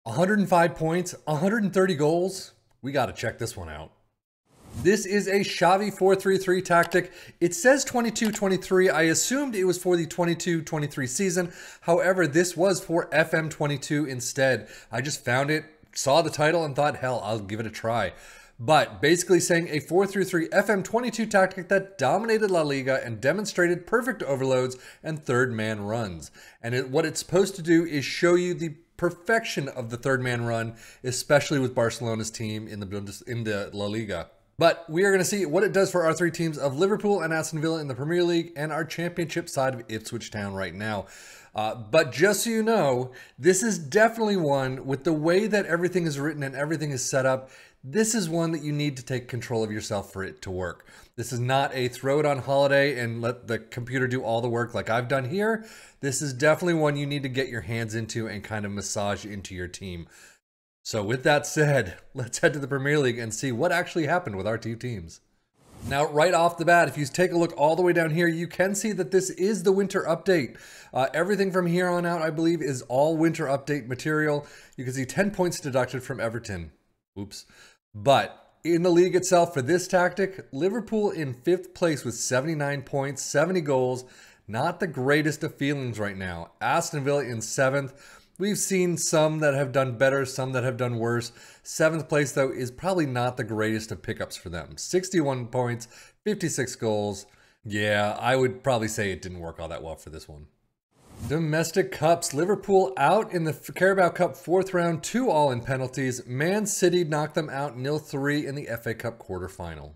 105 points, 130 goals. We got to check this one out. This is a Xavi 4-3-3 tactic. It says 22-23. I assumed it was for the 22-23 season. However, this was for FM22 instead. I just found it, saw the title, and thought, hell, I'll give it a try. But basically saying a 4-3-3 FM22 tactic that dominated La Liga and demonstrated perfect overloads and third man runs. And what it's supposed to do is show you the perfection of the third man run, especially with Barcelona's team in the La Liga. But we are going to see what it does for our three teams of Liverpool and Aston Villa in the Premier League and our championship side of Ipswich Town right now. But just so you know, this is definitely one with the way that everything is written and everything is set up. This is one that you need to take control of yourself for it to work. This is not a throw it on holiday and let the computer do all the work like I've done here. This is definitely one you need to get your hands into and kind of massage into your team. So with that said, let's head to the Premier League and see what actually happened with our two teams. Now, right off the bat, if you take a look all the way down here, you can see that this is the winter update. Everything from here on out, I believe, is all winter update material. You can see 10 points deducted from Everton. Oops. But in the league itself for this tactic, Liverpool in 5th place with 79 points, 70 goals. Not the greatest of feelings right now. Aston Villa in 7th. We've seen some that have done better, some that have done worse. 7th place, though, is probably not the greatest of pickups for them. 61 points, 56 goals. Yeah, I would probably say it didn't work all that well for this one. Domestic Cups. Liverpool out in the Carabao Cup 4th round, 2-2 in penalties. Man City knocked them out 0-3 in the FA Cup quarterfinal.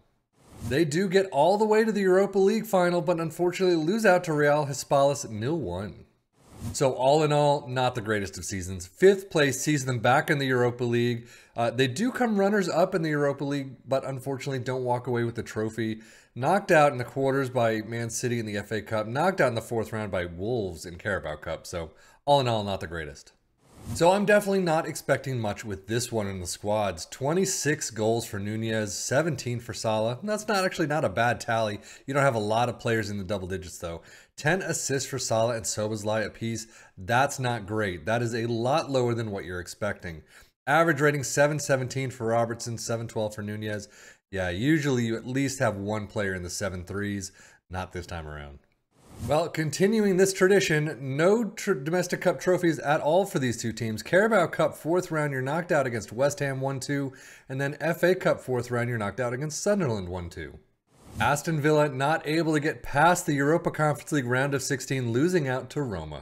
They do get all the way to the Europa League final, but unfortunately lose out to Real Hispalis 0-1. So all in all, not the greatest of seasons. 5th place sees them back in the Europa League. They do come runners up in the Europa League, but unfortunately don't walk away with the trophy. Knocked out in the quarters by Man City in the FA Cup. Knocked out in the 4th round by Wolves in Carabao Cup. So all in all, not the greatest. So I'm definitely not expecting much with this one in the squads. 26 goals for Nunez, 17 for Salah. That's not a bad tally. You don't have a lot of players in the double digits though. 10 assists for Salah and Szoboszlai apiece. That's not great. That is a lot lower than what you're expecting. Average rating 717 for Robertson, 712 for Nunez. Yeah, usually you at least have one player in the 7.3s. Not this time around. Well, continuing this tradition, no domestic cup trophies at all for these two teams. Carabao Cup 4th round, you're knocked out against West Ham 1-2, and then FA Cup 4th round, you're knocked out against Sunderland 1-2. Aston Villa not able to get past the Europa Conference League round of 16, losing out to Roma.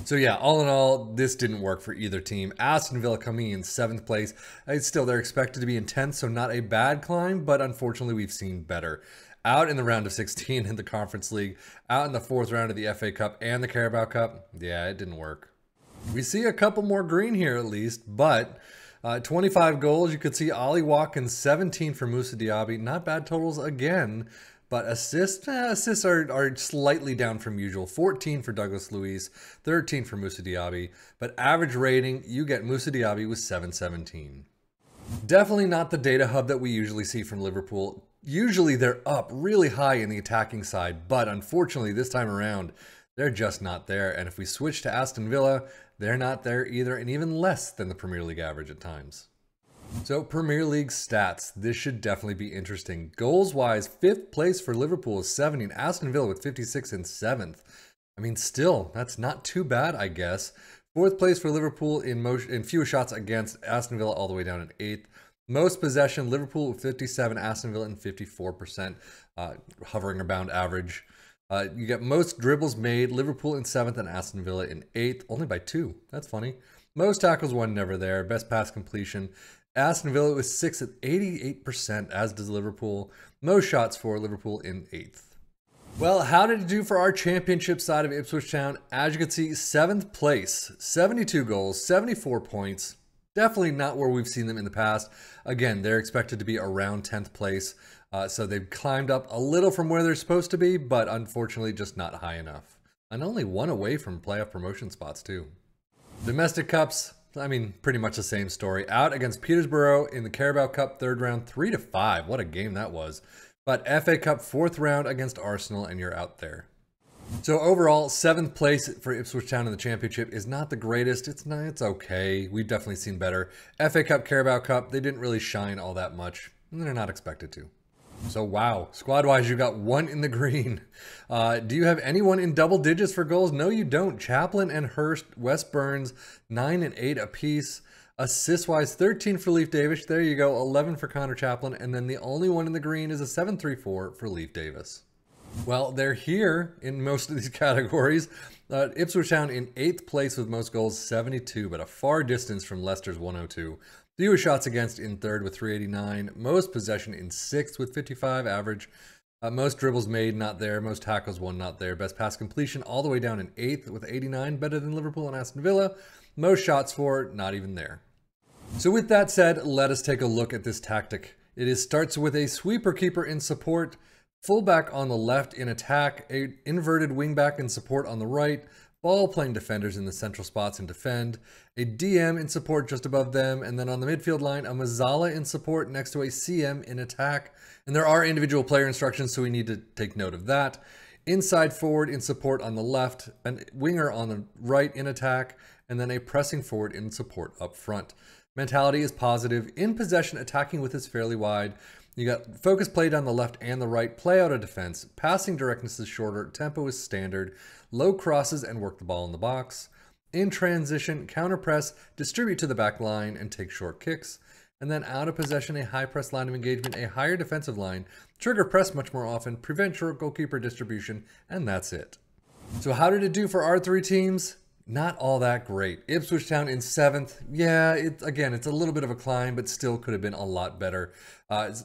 So yeah, all in all, this didn't work for either team. Aston Villa coming in 7th place. Still, they're expected to be in 10th, so not a bad climb, but unfortunately we've seen better. Out in the round of 16 in the Conference League, out in the 4th round of the FA Cup and the Carabao Cup. Yeah, it didn't work. We see a couple more green here at least, but 25 goals. You could see Ollie Watkins, 17 for Moussa Diaby. Not bad totals again, but assists are slightly down from usual. 14 for Douglas Luiz, 13 for Moussa Diaby, but average rating, you get Moussa Diaby with 717. Definitely not the data hub that we usually see from Liverpool. Usually they're up really high in the attacking side, but unfortunately this time around, they're just not there. And if we switch to Aston Villa, they're not there either, and even less than the Premier League average at times. So Premier League stats, this should definitely be interesting. Goals-wise, 5th place for Liverpool is 70, and Aston Villa with 56 in 7th. I mean, still, that's not too bad, I guess. 4th place for Liverpool in fewest shots against, Aston Villa all the way down at 8th. Most possession, Liverpool with 57, Aston Villa in 54%, hovering around average. You get most dribbles made, Liverpool in 7th and Aston Villa in 8th, only by 2. That's funny. Most tackles won, never there. Best pass completion, Aston Villa was 6th at 88%, as does Liverpool. Most shots for Liverpool in 8th. Well, how did it do for our championship side of Ipswich Town? As you can see, 7th place, 72 goals, 74 points. Definitely not where we've seen them in the past. Again, they're expected to be around 10th place. So they've climbed up a little from where they're supposed to be, but unfortunately just not high enough. And only one away from playoff promotion spots too. Domestic Cups, I mean, pretty much the same story. Out against Peterborough in the Carabao Cup 3rd round, 3-5. What a game that was. But FA Cup 4th round against Arsenal, and you're out there. So overall, 7th place for Ipswich Town in the championship is not the greatest. It's okay. We've definitely seen better. FA Cup, Carabao Cup, they didn't really shine all that much, and they're not expected to. So wow, squad-wise, you got 1 in the green. Do you have anyone in double digits for goals? No, you don't. Chaplin and Hurst, West Burns, 9 and 8 apiece. Assist-wise, 13 for Leif Davis. There you go, 11 for Connor Chaplin. And then the only one in the green is a 7.34 for Leif Davis. Well, they're here in most of these categories. Ipswich Town in 8th place with most goals, 72, but a far distance from Leicester's 102. Fewest shots against in 3rd with 389. Most possession in 6th with 55 average. Most dribbles made, not there. Most tackles won, not there. Best pass completion all the way down in 8th with 89, better than Liverpool and Aston Villa. Most shots for, not even there. So with that said, let us take a look at this tactic. It starts with a sweeper keeper in support, fullback on the left in attack, a inverted wingback in support on the right, ball playing defenders in the central spots and defend, a DM in support just above them, and then on the midfield line, a Mazzala in support next to a CM in attack. And there are individual player instructions, so we need to take note of that. Inside forward in support on the left, a winger on the right in attack, and then a pressing forward in support up front. Mentality is positive. In possession, attacking width is fairly wide. You got focus play down the left and the right, play out of defense. Passing directness is shorter, tempo is standard. Low crosses and work the ball in the box. In transition, counter press, distribute to the back line and take short kicks. And then out of possession, a high press line of engagement, a higher defensive line, trigger press much more often, prevent short goalkeeper distribution, and that's it. So how did it do for our 3 teams? Not all that great. Ipswich Town in 7th. Yeah, again, it's a little bit of a climb, but still could have been a lot better.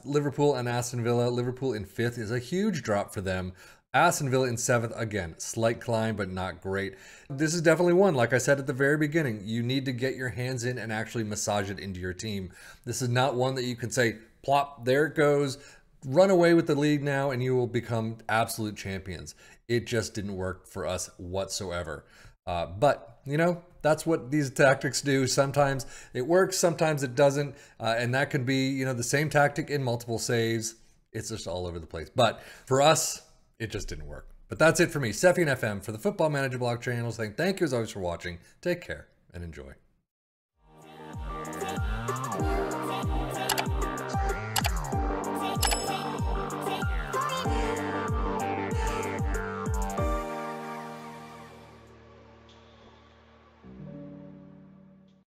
Liverpool and Aston Villa. Liverpool in 5th is a huge drop for them. Aston Villa in 7th, again, slight climb, but not great. This is definitely one, like I said at the very beginning, you need to get your hands in and actually massage it into your team. This is not one that you can say, plop, there it goes, run away with the league now, and you will become absolute champions. It just didn't work for us whatsoever. But, you know, that's what these tactics do. Sometimes it works, sometimes it doesn't. And that could be, you know, the same tactic in multiple saves. It's just all over the place. But for us, it just didn't work. But that's it for me, Sefian FM, for the Football Manager blog channel, saying thank you as always for watching. Take care and enjoy.